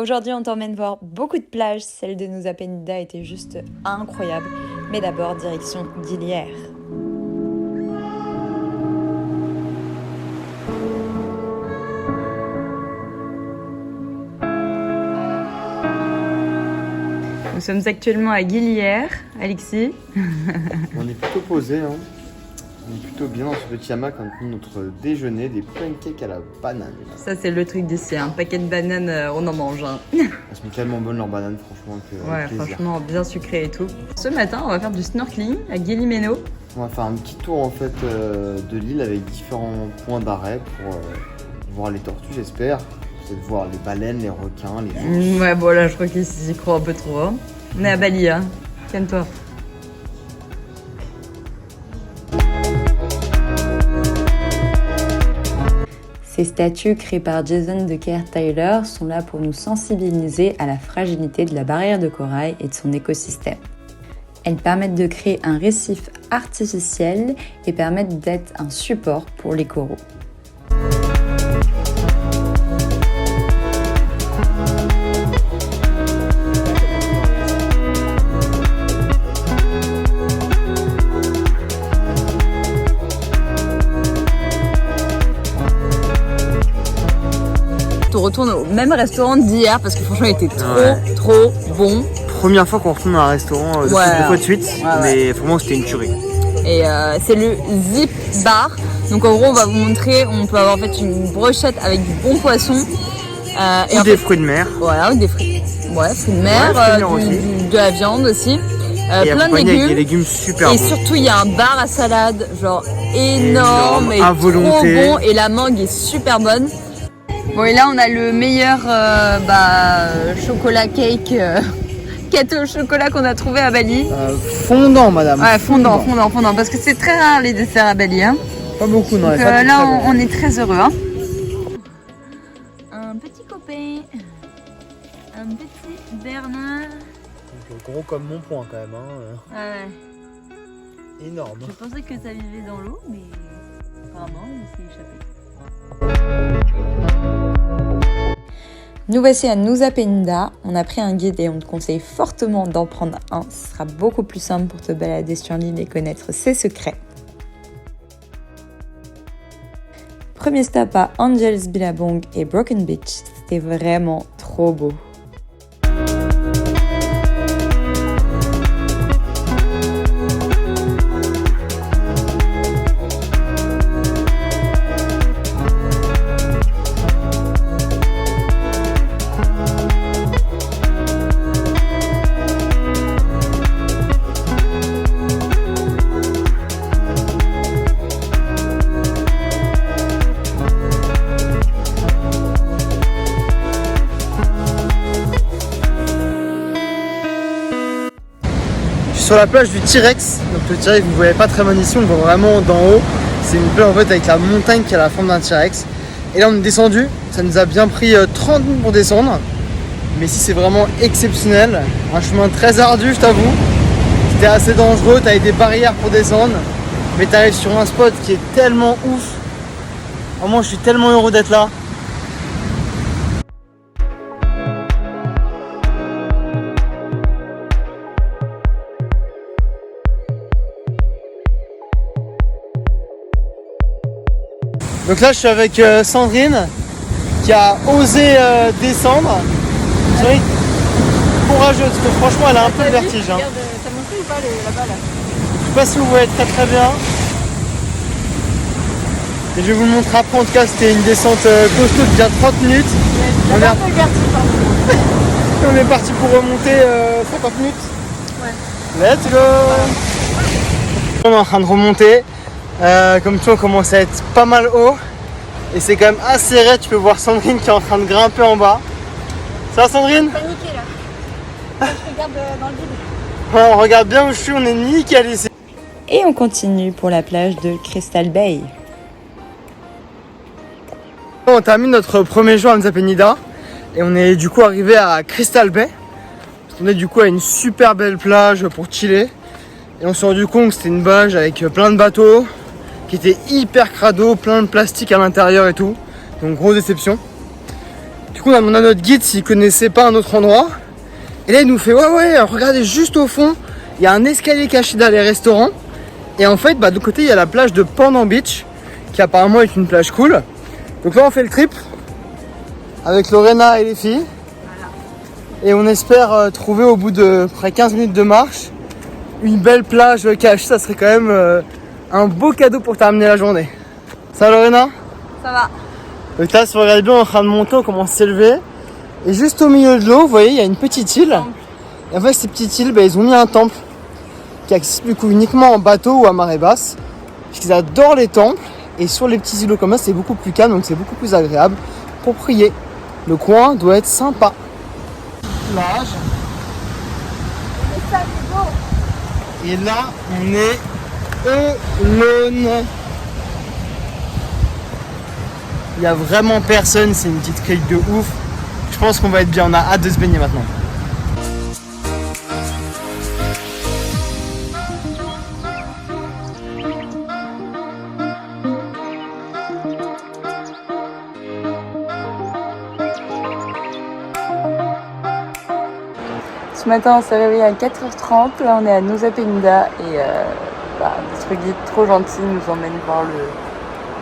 Aujourd'hui, on t'emmène voir beaucoup de plages. Celle de Nusa Penida était juste incroyable. Mais d'abord, direction Gilière. Nous sommes actuellement à Gilière, Alexis. On est plutôt posé, hein. On est plutôt bien dans ce petit hamac quand on notre déjeuner, des pancakes à la banane. Ça, c'est le truc d'ici, un paquet de bananes, on en mange. Hein. Elles sont tellement bonnes leurs bananes, franchement. Ouais, franchement, bien sucré et tout. Ce matin, on va faire du snorkeling à Guillemeno. On va faire un petit tour en fait de l'île avec différents points d'arrêt pour voir les tortues, j'espère. Peut-être voir les baleines, les requins, les ours. Ouais, bon là, je crois qu'ils s'y croient un peu trop. Hein. On est à Bali, hein. Calme-toi. Ces statues créées par Jason Decker-Tyler sont là pour nous sensibiliser à la fragilité de la barrière de corail et de son écosystème. Elles permettent de créer un récif artificiel et permettent d'être un support pour les coraux. On retourne au même restaurant d'hier parce que franchement il était trop bon. Première fois qu'on retourne dans un restaurant deux fois de suite, mais vraiment c'était une tuerie. Et c'est le Zip Bar. Donc en gros on va vous montrer, on peut avoir en fait une brochette avec du bon poisson. Et des fruits de mer. Voilà, des fruits. Ouais, fruits de mer, de la viande aussi. Plein de légumes. Avec des légumes super bons. Et surtout il y a un bar à salade genre énorme et à volonté. Trop bon. Et la mangue est super bonne. Bon et là on a le meilleur chocolat cake gâteau au chocolat qu'on a trouvé à Bali. Fondant madame. Ouais fondant parce que c'est très rare les desserts à Bali hein. Pas beaucoup non. Donc, là on est très heureux hein. Un petit copain, un petit Bernard. Gros comme mon poing quand même hein. Ouais. Énorme. Je pensais que ça vivait dans l'eau mais apparemment il s'est échappé. Nous voici à Nusa Penida. On a pris un guide et on te conseille fortement d'en prendre un. Ce sera beaucoup plus simple pour te balader sur l'île et connaître ses secrets. Premier stop à Angels Billabong et Broken Beach. C'était vraiment trop beau. Sur la plage du T-Rex, donc le T-Rex vous ne voyez pas très bien ici, on le voit vraiment d'en haut. C'est une plage en fait avec la montagne qui a la forme d'un T-Rex. Et là on est descendu, ça nous a bien pris 30 minutes pour descendre. Mais ici c'est vraiment exceptionnel, un chemin très ardu je t'avoue. C'était assez dangereux, tu avais des barrières pour descendre. Mais tu arrives sur un spot qui est tellement ouf. Vraiment je suis tellement heureux d'être là. Donc là je suis avec Sandrine qui a osé descendre. Sandrine, courageuse parce que franchement elle a un peu le vertige. Hein. Regarde, t'as montré ou pas là-bas là? Je sais pas si vous voyez très bien. Et je vais vous le montrer après, en tout cas c'était une descente costaud de bien 30 minutes. On est parti pour remonter 50 minutes. Ouais. Let's go. On est en train de remonter. Comme tu vois on commence à être pas mal haut. Et c'est quand même assez raide, tu peux voir Sandrine qui est en train de grimper en bas. Ça va Sandrine? Paniqué là. Je regarde dans le vide. Ouais, on regarde bien où je suis, on est nickel ici. Et on continue pour la plage de Crystal Bay. On termine notre premier jour à Nusa Penida et on est du coup arrivé à Crystal Bay. On est du coup à une super belle plage pour chiller. Et on s'est rendu compte que c'était une plage avec plein de bateaux qui étaient hyper crado, plein de plastique à l'intérieur et tout. Donc grosse déception. Du coup on a demandé à notre guide s'il connaissait pas un autre endroit. Et là il nous fait ouais regardez juste au fond, il y a un escalier caché derrière les restaurants. Et en fait de l'autre côté il y a la plage de Pandan Beach qui apparemment est une plage cool. Donc là on fait le trip avec Lorena et les filles. Et on espère trouver au bout de près 15 minutes de marche une belle plage cachée. Ça serait quand même un beau cadeau pour terminer la journée. Ça va Lorena? Ça va. Donc là si vous regardez bien on est en train de monter, on commence à s'élever. Et juste au milieu de l'eau, vous voyez, il y a une petite île. Et en fait ces petites îles, ils ont mis un temple qui est accessible du coup uniquement en bateau ou à marée basse. Parce qu'ils adorent les temples. Et sur les petits îlots comme ça, c'est beaucoup plus calme, donc c'est beaucoup plus agréable pour prier. Le coin doit être sympa. Plage. Et là, on est alone. Il n'y a vraiment personne, c'est une petite crique de ouf. Je pense qu'on va être bien, on a hâte de se baigner maintenant. Ce matin, on s'est réveillé à 4h30. Là, on est à Nusa Penida et notre guide trop gentil nous emmène voir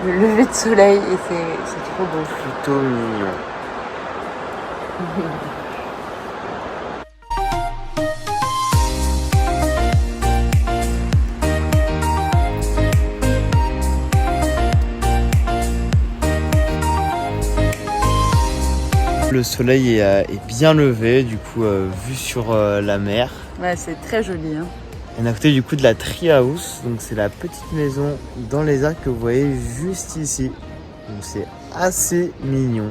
le lever de soleil et c'est trop beau. Plutôt mignon. Le soleil est bien levé, du coup, vue sur la mer. Ouais, c'est très joli. Hein. On est à côté du coup de la Tree House, donc c'est la petite maison dans les arbres que vous voyez juste ici. Donc c'est assez mignon.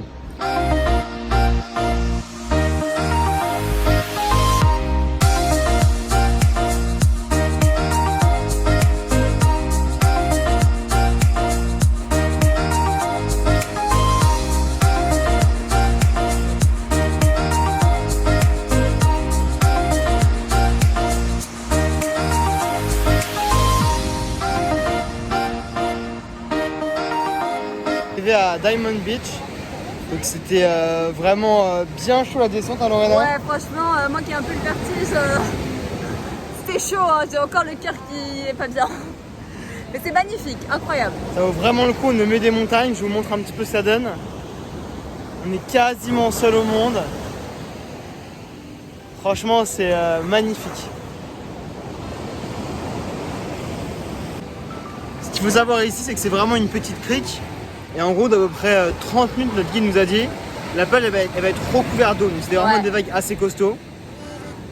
À Diamond Beach, donc c'était vraiment bien chaud la descente, hein, Lorena? Ouais, franchement, moi qui ai un peu le vertige, c'était chaud, hein. J'ai encore le cœur qui est pas bien. Mais c'est magnifique, incroyable. Ça vaut vraiment le coup, on est au milieu des montagnes, je vous montre un petit peu ce que ça donne. On est quasiment seul au monde. Franchement, c'est magnifique. Ce qu'il faut savoir ici, c'est que c'est vraiment une petite crique. Et en gros, d'à peu près 30 minutes, notre guide nous a dit, la plage elle va être recouverte d'eau. Donc c'était vraiment des vagues assez costauds.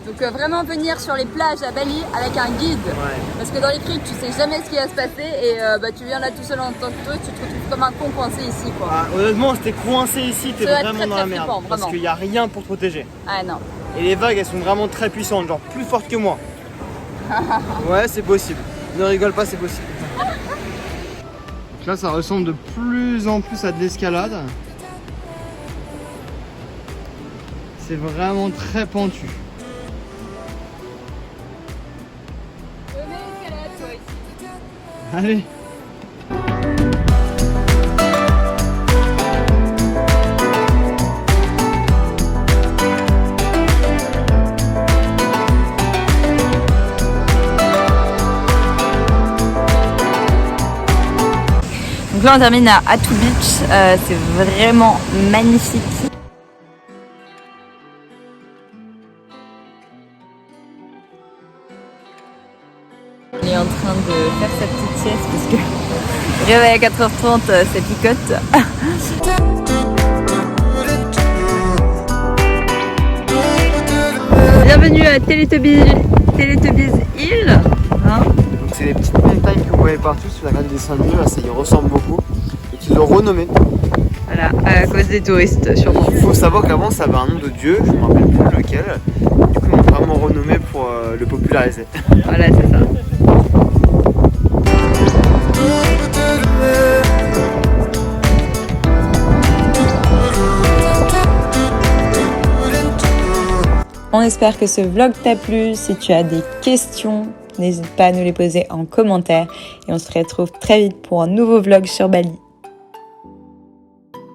Donc vraiment venir sur les plages à Bali avec un guide. Ouais. Parce que dans les criques, tu sais jamais ce qui va se passer et tu viens là tout seul en tant que toi, tu te retrouves comme un con coincé ici, quoi. Ah, honnêtement, c'était coincé ici, t'es vraiment dans la merde. Flippant, parce qu'il n'y a rien pour te protéger. Ah non. Et les vagues, elles sont vraiment très puissantes, genre plus fortes que moi. Ouais, c'est possible. Ne rigole pas, c'est possible. Donc là, ça ressemble de plus en plus à de l'escalade. C'est vraiment très pentu. Allez. Donc là on termine à Atu Beach, c'est vraiment magnifique. Il est en train de faire sa petite sieste parce que réveil à 4h30 ça picote. Bienvenue à Teletubbies Hill. Hein, donc c'est les petites montagnes que vous voyez partout sur la canne des Saints-Denis, là ça y ressemble beaucoup. Et qu'ils l'ont renommé. voilà, à cause des touristes sûrement. Il faut savoir qu'avant ça avait un nom de dieu, je ne me rappelle plus lequel. Du coup ils l'ont vraiment renommé pour le populariser. Voilà, c'est ça. On espère que ce vlog t'a plu. Si tu as des questions, n'hésite pas à nous les poser en commentaire. Et on se retrouve très vite pour un nouveau vlog sur Bali.